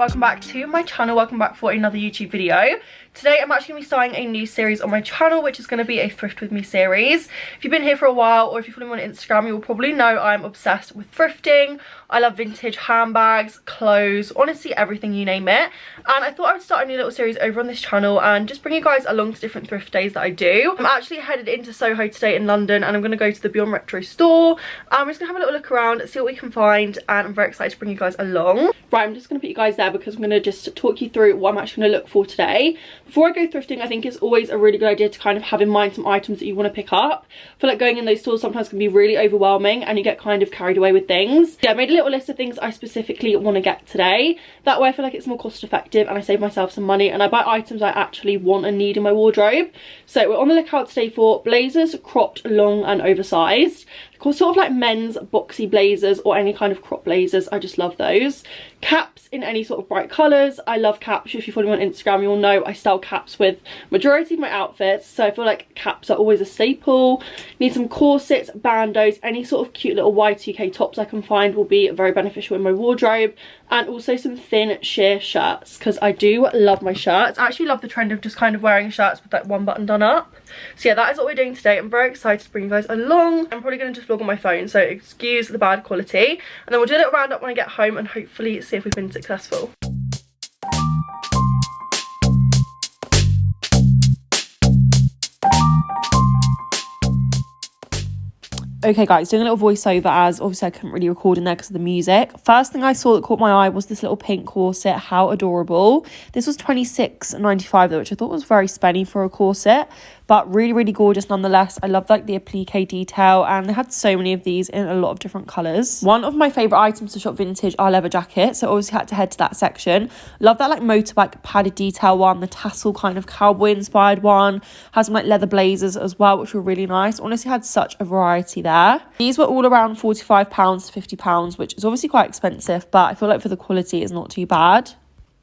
welcome back to my channel. Welcome back for another YouTube video. Today I'm actually going to be starting a new series on my channel, which is going to be a Thrift With Me series. If you've been here for a while, or if you follow me on Instagram, you will probably know I'm obsessed with thrifting. I love vintage handbags, clothes, honestly everything, you name it. And I thought I would start a new little series over on this channel and just bring you guys along to different thrift days that I do. I'm actually headed into Soho today in London, and I'm going to go to the Beyond Retro store. I'm just going to have a little look around, see what we can find, and I'm very excited to bring you guys along. Right, I'm just going to put you guys there because I'm going to just talk you through what I'm actually going to look for today. Before I go thrifting, I think it's always a really good idea to kind of have in mind some items that you want to pick up. I feel like going in those stores sometimes can be really overwhelming and you get kind of carried away with things. Yeah, I made a little list of things I specifically want to get today. That way I feel like it's more cost effective and I save myself some money and I buy items I actually want and need in my wardrobe. So we're on the lookout today for blazers, cropped, long and oversized. Sort of like men's boxy blazers or any kind of crop blazers. I just love those. Caps in any sort of bright colours. I love caps. If you follow me on Instagram, you'll know I style caps with majority of my outfits, so I feel like caps are always a staple. Need some corsets, bandos, any sort of cute little Y2K tops I can find will be very beneficial in my wardrobe, and also some thin sheer shirts because I do love my shirts. I actually love the trend of just kind of wearing shirts with like one button done up. So yeah, that is what we're doing today. I'm very excited to bring you guys along. I'm probably going to just vlog on my phone, so excuse the bad quality, and then we'll do a little roundup when I get home and hopefully see if we've been successful. Okay guys, doing a little voiceover as obviously I couldn't really record in there because of the music. First thing I saw that caught my eye was this little pink corset. How adorable. This was £26.95 though, which I thought was very spenny for a corset, but really, really gorgeous nonetheless. I love like the applique detail, and they had so many of these in a lot of different colours. One of my favourite items to shop vintage are leather jackets, so obviously had to head to that section. Love that like motorbike padded detail one, the tassel kind of cowboy inspired one. Has some like leather blazers as well, which were really nice. Honestly had such a variety there. These were all around £45 to £50, which is obviously quite expensive, but I feel like for the quality it's not too bad.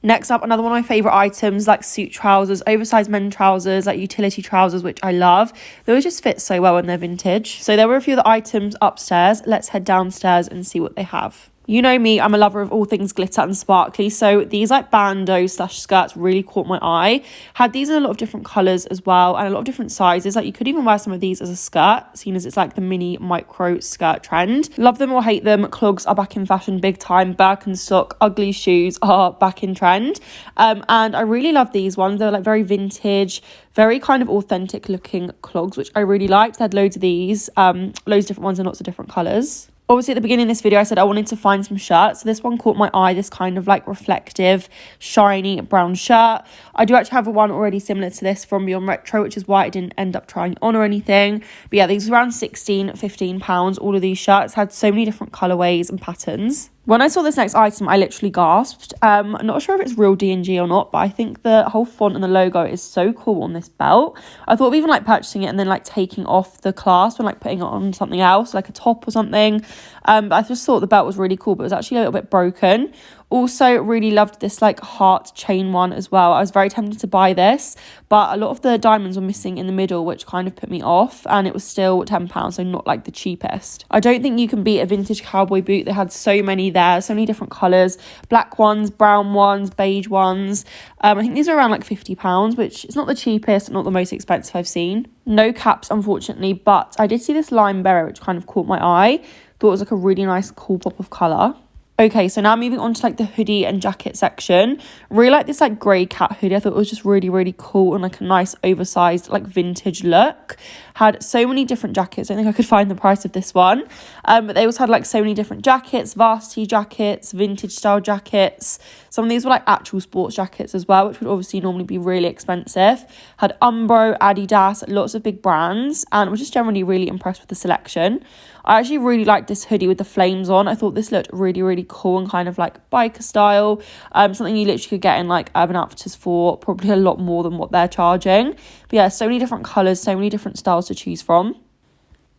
Next up, another one of my favourite items, like suit trousers, oversized men's trousers, like utility trousers, which I love. They always just fit so well when they're vintage. So there were a few of the items upstairs. Let's head downstairs and see what they have. You know me, I'm a lover of all things glitter and sparkly, so these like bandos / skirts really caught my eye. Had these in a lot of different colours as well, and a lot of different sizes. Like you could even wear some of these as a skirt, seeing as it's like the mini micro skirt trend. Love them or hate them, clogs are back in fashion big time. Birkenstock, ugly shoes are back in trend. And I really love these ones. They're like very vintage, very kind of authentic looking clogs, which I really liked. They had loads of these, loads of different ones in lots of different colours. Obviously at the beginning of this video I said I wanted to find some shirts, so this one caught my eye, this kind of like reflective shiny brown shirt. I do actually have one already similar to this from Beyond Retro, which is why I didn't end up trying it on or anything. But yeah, these were around £15 all of these shirts. Had so many different colourways and patterns. When I saw this next item, I literally gasped. I'm not sure if it's real D&G or not, but I think the whole font and the logo is so cool on this belt. I thought of even like purchasing it and then like taking off the clasp and like putting it on something else, like a top or something. But I just thought the belt was really cool, but it was actually a little bit broken. Also really loved this like heart chain one as well. I was very tempted to buy this, but a lot of the diamonds were missing in the middle, which kind of put me off, and it was still £10, so not like the cheapest. I don't think you can beat a vintage cowboy boot. They had so many there, so many different colours, black ones, brown ones, beige ones. I think these are around like £50, which is not the cheapest, not the most expensive I've seen. No caps unfortunately, but I did see this lime berry which kind of caught my eye. Thought it was like a really nice cool pop of colour. Okay, so now moving on to like the hoodie and jacket section. Really like this like grey cat hoodie. I thought it was just really, really cool and like a nice oversized like vintage look. Had so many different jackets. I don't think I could find the price of this one. But they also had like so many different jackets, varsity jackets, vintage style jackets. Some of these were like actual sports jackets as well, which would obviously normally be really expensive. Had Umbro, Adidas, lots of big brands, and was just generally really impressed with the selection. I actually really liked this hoodie with the flames on. I thought this looked really, really cool and kind of like biker style. Something you literally could get in like Urban Outfitters for probably a lot more than what they're charging. But yeah, so many different colours, so many different styles to choose from.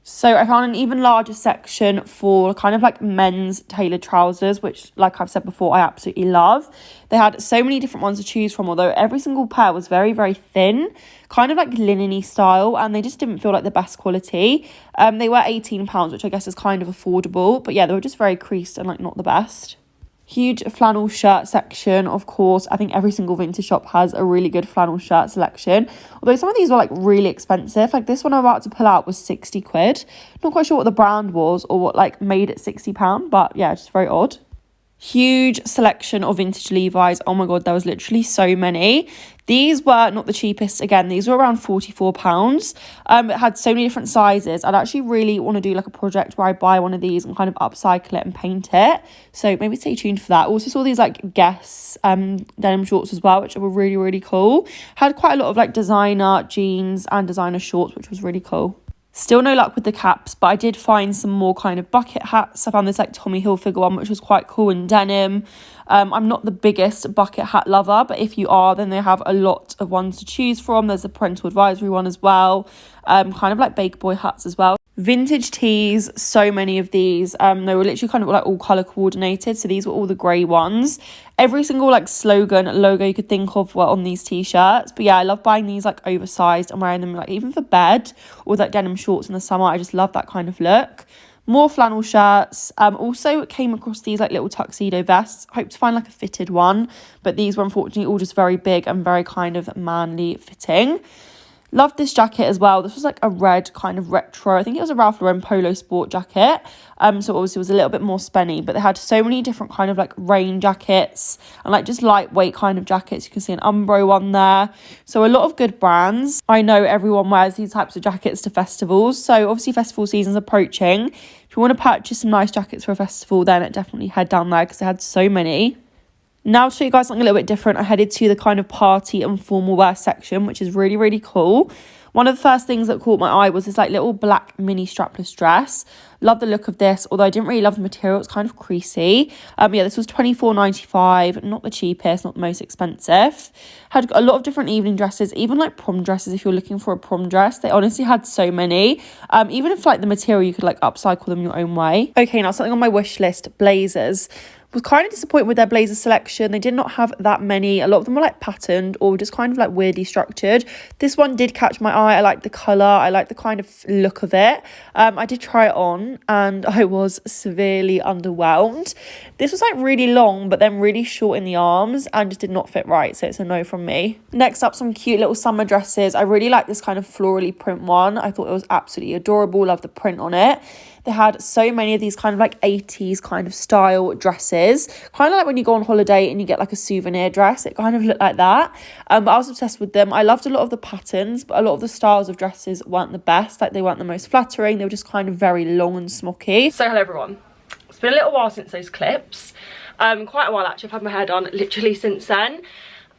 So I found an even larger section for kind of like men's tailored trousers, which like I've said before, I absolutely love. They had so many different ones to choose from, although every single pair was very, very thin, kind of like linen-y style, and they just didn't feel like the best quality. They were £18, which I guess is kind of affordable, but yeah, they were just very creased and like not the best. Huge flannel shirt section, of course. I think every single vintage shop has a really good flannel shirt selection. Although some of these were like really expensive. Like this one I'm about to pull out was 60 quid. Not quite sure what the brand was or what like made it £60, but yeah, just very odd. Huge selection of vintage Levi's. Oh my god, there was literally so many. These were not the cheapest. Again, these were around £44. It had so many different sizes. I'd actually really want to do like a project where I buy one of these and kind of upcycle it and paint it. So maybe stay tuned for that. Also saw these like Guess denim shorts as well, which were really, really cool. Had quite a lot of like designer jeans and designer shorts, which was really cool. Still no luck with the caps, but I did find some more kind of bucket hats. I found this like Tommy Hilfiger one, which was quite cool in denim. I'm not the biggest bucket hat lover, but if you are, then they have a lot of ones to choose from. There's a parental advisory one as well. Kind of like Baker Boy hats as well. Vintage tees, so many of these. They were literally kind of like all colour coordinated. So these were all the grey ones. Every single like slogan, logo you could think of were on these t-shirts. But yeah, I love buying these like oversized and wearing them like even for bed or like denim shorts in the summer. I just love that kind of look. More flannel shirts. Also came across these like little tuxedo vests. Hope to find like a fitted one. But these were unfortunately all just very big and very kind of manly fitting. Loved this jacket as well. This was like a red kind of retro. I think it was a Ralph Lauren polo sport jacket. So obviously it was a little bit more spenny, but they had so many different kind of like rain jackets and like just lightweight kind of jackets. You can see an Umbro one there. So a lot of good brands. I know everyone wears these types of jackets to festivals. So obviously festival season's approaching. If you want to purchase some nice jackets for a festival, then definitely head down there because they had so many. Now to show you guys something a little bit different, I headed to the kind of party and formal wear section, which is really, really cool. One of the first things that caught my eye was this like little black mini strapless dress. Love the look of this, although I didn't really love the material. It's kind of creasy. Yeah, this was £24.95, not the cheapest, not the most expensive. Had a lot of different evening dresses, even like prom dresses if you're looking for a prom dress. They honestly had so many. Even if like the material, you could like upcycle them your own way. Okay, now something on my wish list, blazers. Was kind of disappointed with their blazer selection. They did not have that many. A lot of them were like patterned or just kind of like weirdly structured. This one did catch my eye. I like the colour. I like the kind of look of it. I did try it on and I was severely underwhelmed. This was like really long but then really short in the arms and just did not fit right. So it's a no from me. Next up, some cute little summer dresses. I really like this kind of florally print one. I thought it was absolutely adorable. Love the print on it. They had so many of these kind of like 80s kind of style dresses. Kind of like when you go on holiday and you get like a souvenir dress. It kind of looked like that. But I was obsessed with them. I loved a lot of the patterns, but a lot of the styles of dresses weren't the best. Like they weren't the most flattering. They were just kind of very long and smocky. So hello everyone. It's been a little while since those clips. Quite a while actually. I've had my hair done literally since then.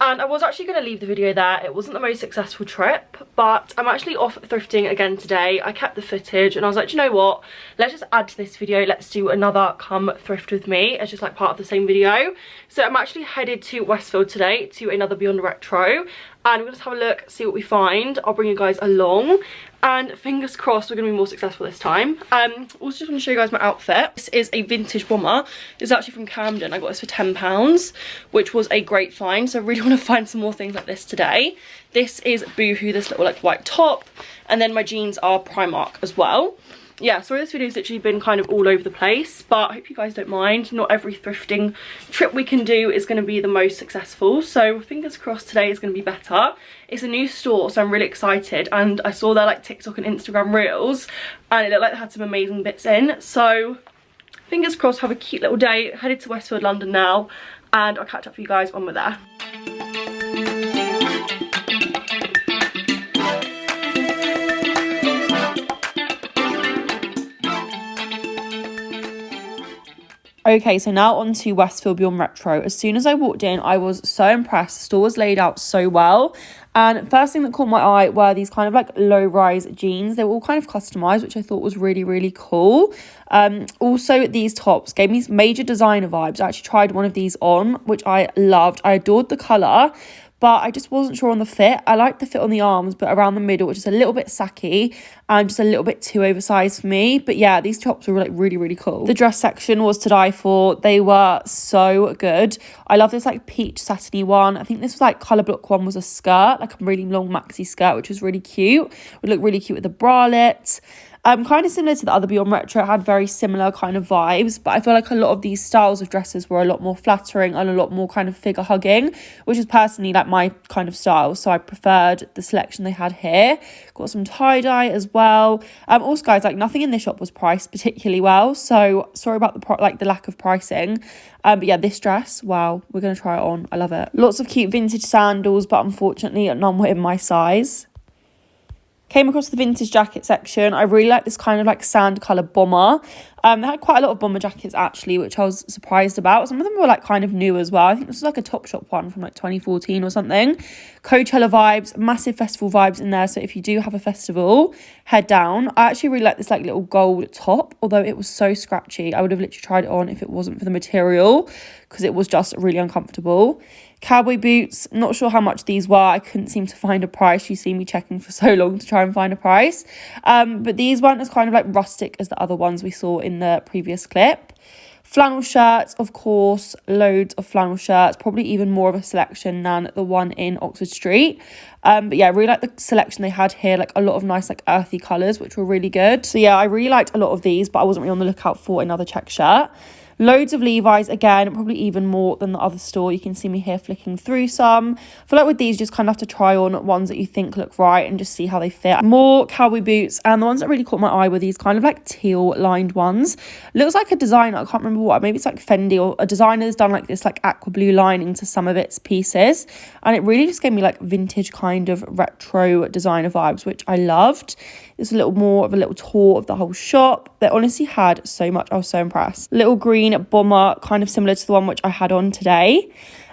And I was actually going to leave the video there. It wasn't the most successful trip, but I'm actually off thrifting again today. I kept the footage and I was like, do you know what? Let's just add to this video. Let's do another come thrift with me. It's just like part of the same video. So I'm actually headed to Westfield today to another Beyond Retro. And we're going to have a look, see what we find. I'll bring you guys along. And fingers crossed we're going to be more successful this time. Also just want to show you guys my outfit. This is a vintage bomber. It's actually from Camden. I got this for £10, which was a great find. So I really want to find some more things like this today. This is Boohoo, this little like white top. And then my jeans are Primark as well. Yeah, sorry this video's literally been kind of all over the place, but I hope you guys don't mind. Not every thrifting trip we can do is going to be the most successful, so fingers crossed today is going to be better. It's a new store, so I'm really excited, and I saw their like TikTok and Instagram reels and it looked like they had some amazing bits in, so fingers crossed. Have a cute little day. Headed to Westfield London now, and I'll catch up for you guys when we're there. Okay, so now on to Westfield Beyond Retro. As soon as I walked in, I was so impressed. The store was laid out so well. And first thing that caught my eye were these kind of like low-rise jeans. They were all kind of customized, which I thought was really, really cool. Also, these tops gave me major designer vibes. I actually tried one of these on, which I loved. I adored the colour, but I just wasn't sure on the fit. I liked the fit on the arms, but around the middle, which is a little bit sacky and just a little bit too oversized for me. But yeah, these tops were like really, really cool. The dress section was to die for. They were so good. I love this like peach satiny one. I think this was like colour block one was a skirt, like a really long maxi skirt, which was really cute. Would look really cute with a bralette. Kind of similar to the other Beyond Retro, it had very similar kind of vibes, but I feel like a lot of these styles of dresses were a lot more flattering and a lot more kind of figure hugging, which is personally like my kind of style, so I preferred the selection they had here. Got some tie-dye as well. Also guys, like nothing in this shop was priced particularly well, so sorry about the lack of pricing. But yeah, this dress, wow, we're gonna try it on. I love it. Lots of cute vintage sandals, but unfortunately none were in my size. Came across the vintage jacket section. I really like this kind of like sand colour bomber. They had quite a lot of bomber jackets actually, which I was surprised about. Some of them were like kind of new as well. I think this was like a Topshop one from like 2014 or something. Coachella vibes, massive festival vibes in there. So if you do have a festival, head down. I actually really like this like little gold top, although it was so scratchy. I would have literally tried it on if it wasn't for the material, because it was just really uncomfortable. Cowboy boots, not sure how much these were. I couldn't seem to find a price. You see me checking for so long to try and find a price. But these weren't as kind of like rustic as the other ones we saw in the previous clip. Flannel shirts, of course, loads of flannel shirts, probably even more of a selection than the one in Oxford Street. But yeah, I really like the selection they had here, like a lot of nice like earthy colours, which were really good. So yeah, I really liked a lot of these, but I wasn't really on the lookout for another check shirt. Loads of Levi's, again, probably even more than the other store. You can see me here flicking through some. I feel like with these, you just kind of have to try on ones that you think look right and just see how they fit. More cowboy boots, and the ones that really caught my eye were these kind of like teal lined ones. Looks like a designer, I can't remember what, maybe it's like Fendi, or a designer's done like this like aqua blue lining to some of its pieces, and it really just gave me like vintage kind of retro designer vibes, which I loved. It's a little more of a little tour of the whole shop. They honestly had so much. I was so impressed. Little green bomber, kind of similar to the one which I had on today.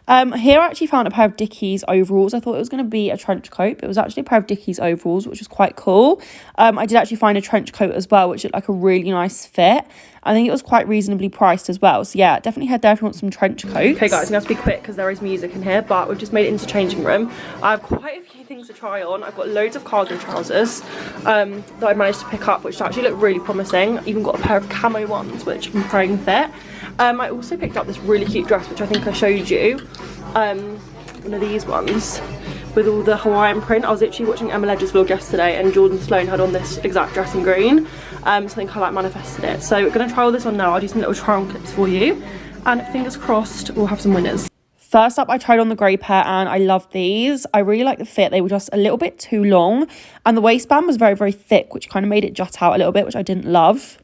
Here I actually found a pair of Dickies overalls. I thought it was going to be a trench coat, but it was actually a pair of Dickies overalls, which was quite cool. I did actually find a trench coat as well, which looked like a really nice fit. I think it was quite reasonably priced as well. So yeah, definitely head there if you want some trench coats. Okay guys, I'm going to have to be quick because there is music in here, but we've just made it into changing room. I have quite a few things to try on. I've got loads of cargo trousers that I managed to pick up, which actually look really promising. I even got a pair of camo ones, which I'm praying fit. I also picked up this really cute dress, which I think I showed you. One of these ones with all the Hawaiian print. I was literally watching Emma Ledger's vlog yesterday, and Jordan Sloan had on this exact dress in green. So I think I like manifested it. So we're going to try all this on now. I'll do some little try on clips for you, and fingers crossed we'll have some winners. First up, I tried on the grey pair, and I loved these. I really like the fit. They were just a little bit too long, and the waistband was very, very thick, which kind of made it jut out a little bit, which I didn't love.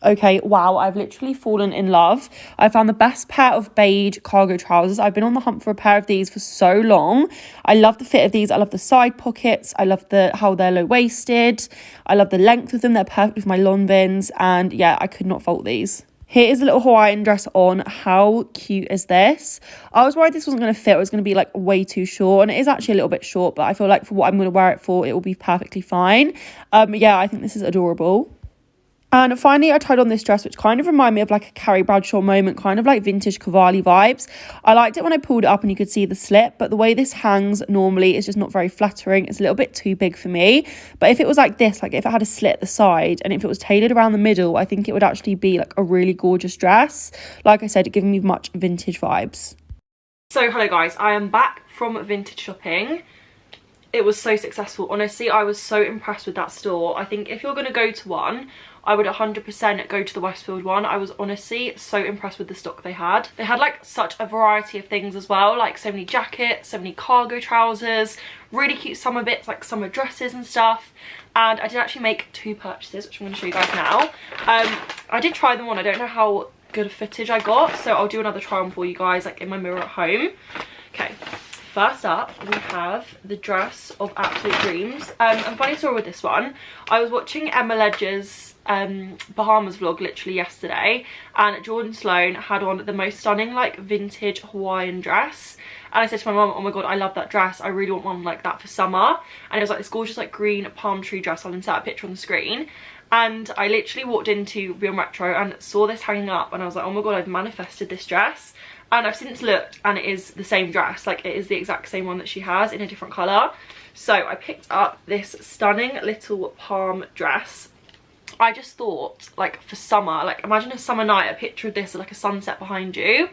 Okay, wow, I've literally fallen in love. I found the best pair of beige cargo trousers. I've been on the hunt for a pair of these for so long. I love the fit of these. I love the side pockets. I love how they're low-waisted. I love the length of them. They're perfect with my long bins. And yeah, I could not fault these. Here is a little Hawaiian dress on. How cute is this? I was worried this wasn't going to fit. It was going to be like way too short. And it is actually a little bit short, but I feel like for what I'm going to wear it for, it will be perfectly fine. Yeah, I think this is adorable. And finally, I tried on this dress, which kind of reminded me of like a Carrie Bradshaw moment, kind of like vintage Cavalli vibes. I liked it when I pulled it up and you could see the slip, but the way this hangs normally is just not very flattering. It's a little bit too big for me. But if it was like this, like if it had a slit at the side and if it was tailored around the middle, I think it would actually be like a really gorgeous dress. Like I said, it giving me much vintage vibes. So hello guys, I am back from vintage shopping. It was so successful. Honestly, I was so impressed with that store. I think if you're going to go to one, I would 100% go to the Westfield one. I was honestly so impressed with the stock they had. They had like such a variety of things as well, like so many jackets, so many cargo trousers, really cute summer bits like summer dresses and stuff. And I did actually make 2 purchases, which I'm going to show you guys now. I did try them on. I don't know how good a footage I got, so I'll do another try on for you guys like in my mirror at home. Okay. First up, we have the dress of absolute dreams. And funny story with this one, I was watching Emma Ledger's Bahamas vlog literally yesterday, and Jordan Sloan had on the most stunning like vintage Hawaiian dress, and I said to my mum, oh my god, I love that dress, I really want one like that for summer. And it was like this gorgeous like green palm tree dress. I'll insert a picture on the screen. And I literally walked into Beyond Retro and saw this hanging up, and I was like, oh my god, I've manifested this dress. And I've since looked and it is the same dress, like it is the exact same one that she has in a different colour. So I picked up this stunning little palm dress. I just thought, like for summer, like imagine a summer night, a picture of this like a sunset behind you.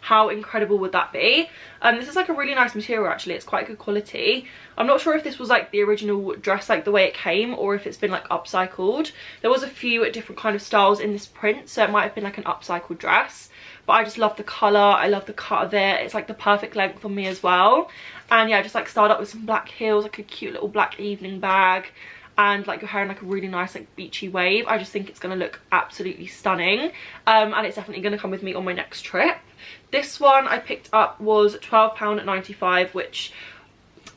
How incredible would that be? This is like a really nice material actually. It's quite good quality. I'm not sure if this was like the original dress, like the way it came, or if it's been like upcycled. There was a few different kind of styles in this print, so it might have been like an upcycled dress. But I just love the colour, I love the cut of it. It's like the perfect length for me as well. And yeah, just like styled up with some black heels, like a cute little black evening bag, and like your hair in like a really nice like beachy wave. I just think it's going to look absolutely stunning, and it's definitely going to come with me on my next trip. This one I picked up was £12.95, which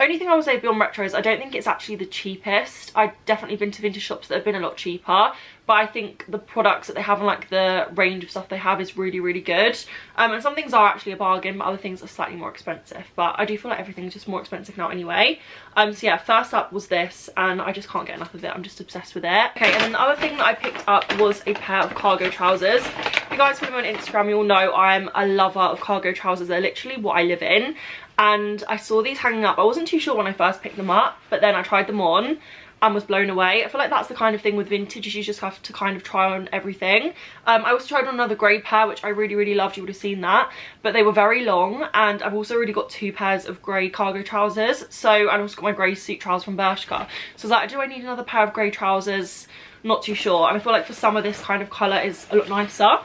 only thing I would say beyond retro is I don't think it's actually the cheapest. I've definitely been to vintage shops that have been a lot cheaper, but I think the products that they have and like the range of stuff they have is really, really good. And some things are actually a bargain, but other things are slightly more expensive. But I do feel like everything's just more expensive now anyway. So yeah, first up was this, and I just can't get enough of it. I'm just obsessed with it. Okay, and then the other thing that I picked up was a pair of cargo trousers. If you guys follow me on Instagram, you'll know I'm a lover of cargo trousers. They're literally what I live in. And I saw these hanging up. I wasn't too sure when I first picked them up, but then I tried them on and was blown away. I feel like that's the kind of thing with vintage, is you just have to kind of try on everything. I also tried on another grey pair, which I really, really loved. You would have seen that, but they were very long. And I've also already got 2 pairs of grey cargo trousers. So, and I also got my grey suit trousers from Bershka. So I was like, do I need another pair of grey trousers? Not too sure. And I feel like for summer, this kind of colour is a lot nicer.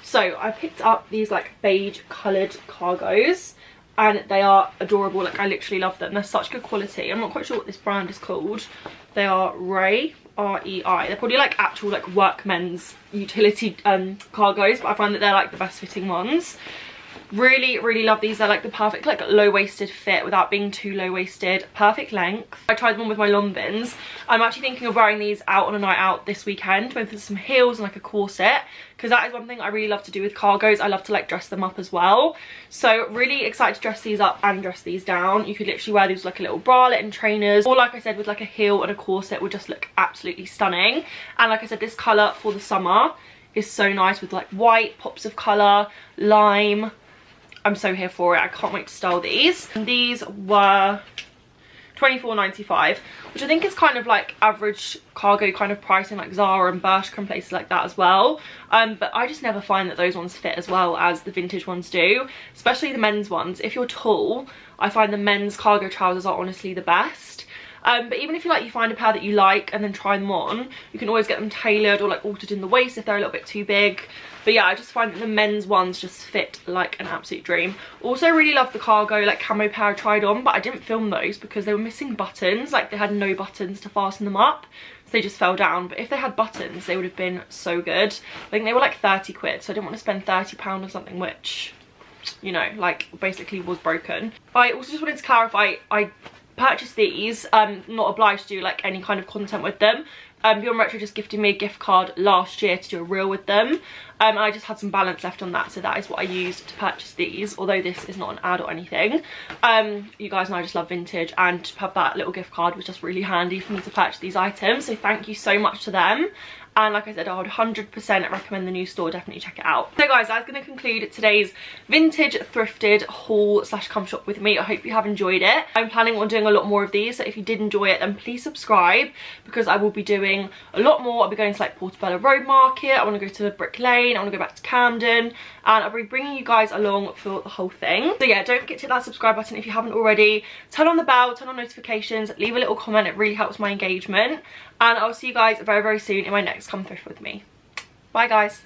So I picked up these like beige coloured cargos, and they are adorable. Like, I literally love them. They're such good quality. I'm not quite sure what this brand is called. They are Rei, R-E-I. They're probably like actual like workmen's utility cargos, but I find that they're like the best fitting ones. Really, really love these. They're like the perfect like low-waisted fit without being too low-waisted. Perfect length. I tried them on with my long bins. I'm actually thinking of wearing these out on a night out this weekend with some heels and like a corset, because that is one thing I really love to do with cargos. I love to like dress them up as well. So really excited to dress these up and dress these down. You could literally wear these with like a little bralette and trainers, or like I said, with like a heel and a corset would just look absolutely stunning. And like I said, this colour for the summer is so nice with like white, pops of colour, lime. I'm so here for it. I can't wait to style these. And these were £24.95, which I think is kind of like average cargo kind of pricing, like Zara and Bershka and places like that as well. But I just never find that those ones fit as well as the vintage ones do, especially the men's ones. If you're tall, I find the men's cargo trousers are honestly the best. But even if you find a pair that you like and then try them on, you can always get them tailored or like altered in the waist if they're a little bit too big. But yeah, I just find that the men's ones just fit like an absolute dream. Also really love the cargo like camo pair I tried on, but I didn't film those because they were missing buttons. Like, they had no buttons to fasten them up, so they just fell down. But if they had buttons, they would have been so good. I think they were like 30 quid, so I didn't want to spend £30 on something which, you know, like basically was broken. I also just wanted to clarify, I purchased these, not obliged to do like any kind of content with them. Beyond Retro just gifted me a gift card last year to do a reel with them. I just had some balance left on that, so that is what I used to purchase these, although this is not an ad or anything. You guys know I just love vintage, and to have that little gift card was just really handy for me to purchase these items, so thank you so much to them. And like I said, I would 100% recommend the new store. Definitely check it out. So guys, that's going to conclude today's vintage thrifted haul slash come shop with me. I hope you have enjoyed it. I'm planning on doing a lot more of these, so if you did enjoy it, then please subscribe, because I will be doing a lot more. I'll be going to like Portobello Road Market. I want to go to Brick Lane. I want to go back to Camden, and I'll be bringing you guys along for the whole thing. So yeah, don't forget to hit that subscribe button if you haven't already. Turn on the bell, turn on notifications, leave a little comment. It really helps my engagement. And I'll see you guys very, very soon in my next Come Thrift With Me. Bye guys.